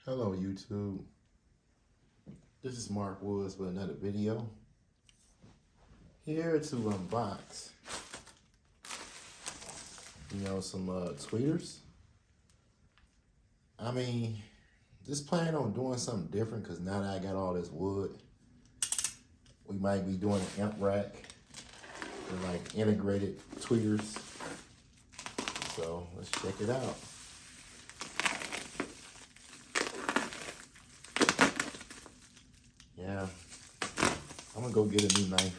Hello YouTube, this is Mark Woods with another video. Here to unbox, some tweeters. I mean, just plan on doing something different because now that I got all this wood, we might be doing an amp rack and like integrated tweeters. So let's check it out. Yeah, I'm gonna go get a new knife.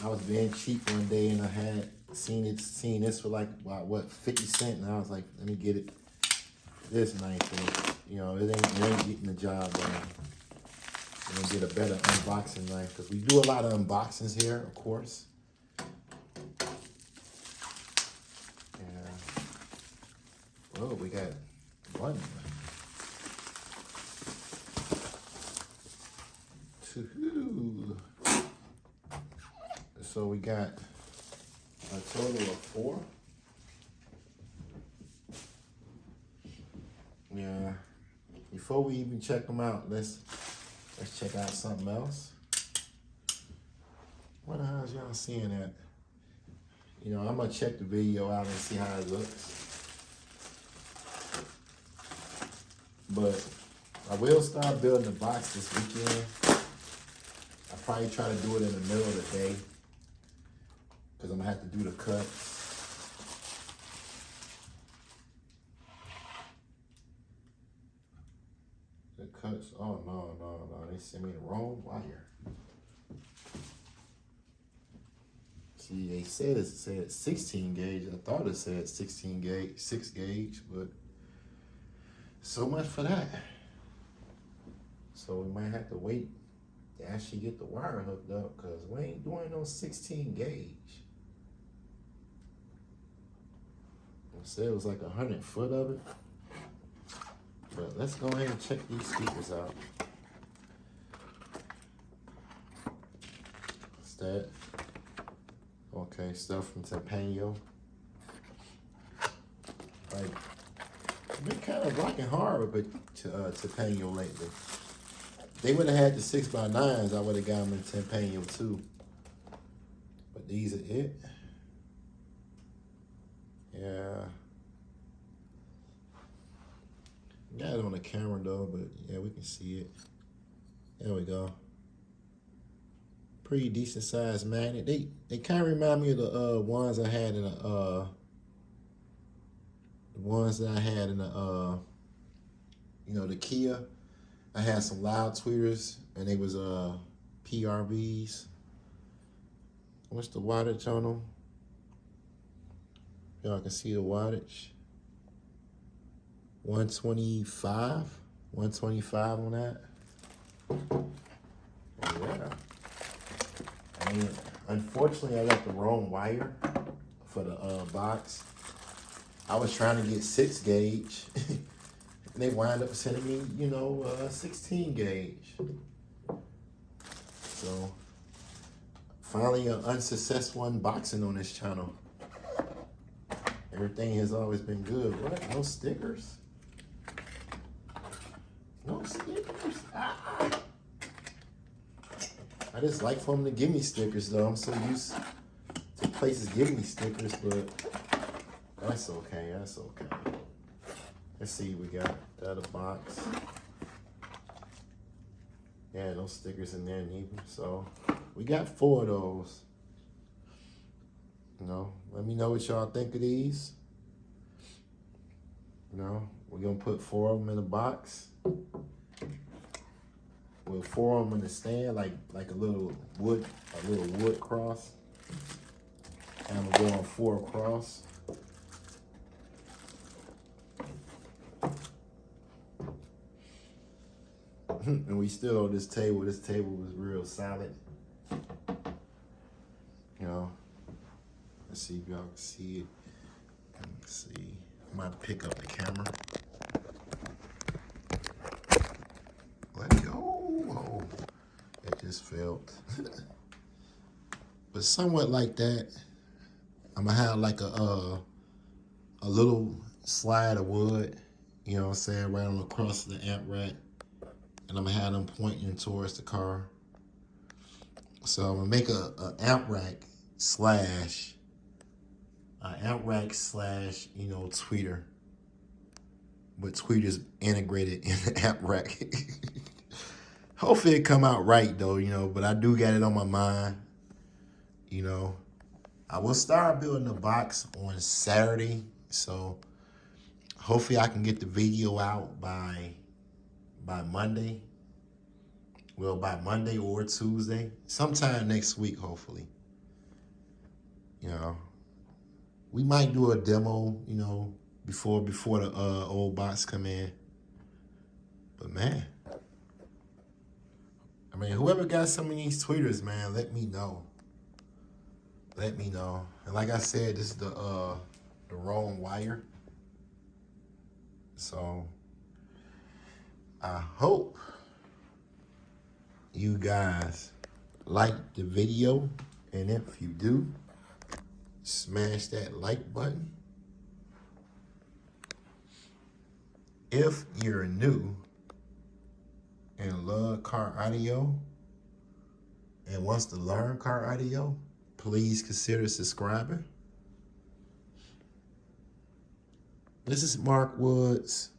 I was being cheap one day and I had seen this for like what 50 cents, and I was like, let me get this knife. And, it ain't getting the job done. I'm gonna get a better unboxing knife because we do a lot of unboxings here, of course. Yeah. Whoa, we got one. So we got a total of 4. Yeah. Before we even check them out, let's check out something else. What the hell is y'all seeing that? I'm gonna check the video out and see how it looks. But I will start building the box this weekend. I'll probably try to do it in the middle of the day because I'm gonna have to do the cuts. The cuts, oh no, they sent me the wrong wire. See, they said it said 16 gauge. I thought it said 16 gauge, 6 gauge, but so much for that. So we might have to wait to actually get the wire hooked up because we ain't doing no 16 gauge. I said it was like 100 foot of it. But let's go ahead and check these speakers out. What's that? Okay, stuff from Timpano. Like, I've been kind of rocking hard with Timpano lately. They would have had the 6x9s, I would have got them in Timpano too. But these are it. Yeah. Got it on the camera though, but yeah, we can see it. There we go. Pretty decent sized magnet. They kind of remind me of the ones I had in the the Kia. I had some loud tweeters and they was PRVs. What's the wattage on them? Y'all can see the wattage. 125 on that. Yeah. I mean, unfortunately, I got the wrong wire for the box. I was trying to get 6 gauge. And they wind up sending me, 16 gauge. So, finally, an unsuccessful unboxing on this channel. Everything has always been good. What? No stickers? No stickers. Ah. I just like for them to give me stickers, though. I'm so used to places giving me stickers, but that's okay. That's okay. Let's see. We got the other box. Yeah, no stickers in there neither. So we got 4 of those. Let me know what y'all think of these. We're gonna put 4 of them in a box. With 4 of them in the stand, like a little wood cross. And I'm gonna go on 4 across. And we still on this table. This table was real solid. Let's see if y'all can see it. Let's see. I might pick up the camera. Let go. Oh, it just failed. But somewhat like that. I'm gonna have like a little slide of wood You know what I'm saying? Right on across the amp rack. And I'm gonna have them pointing towards the car. So I'm gonna make a amp rack slash, you know, tweeter. But tweeter's integrated in the amp rack. Hopefully it come out right though, you know, but I do got it on my mind. You know, I will start building the box on Saturday. So hopefully I can get the video out by Monday. Well, by Monday or Tuesday, sometime next week, hopefully. You know, we might do a demo, you know, before the old box come in. But man, I mean, whoever got some of these tweeters, man, let me know. Let me know. And like I said, this is the wrong wire. So I hope you guys like the video, and if you do, smash that like button. If you're new and love car audio and wants to learn car audio, please consider subscribing. This is Mark Woods.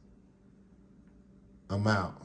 I'm out.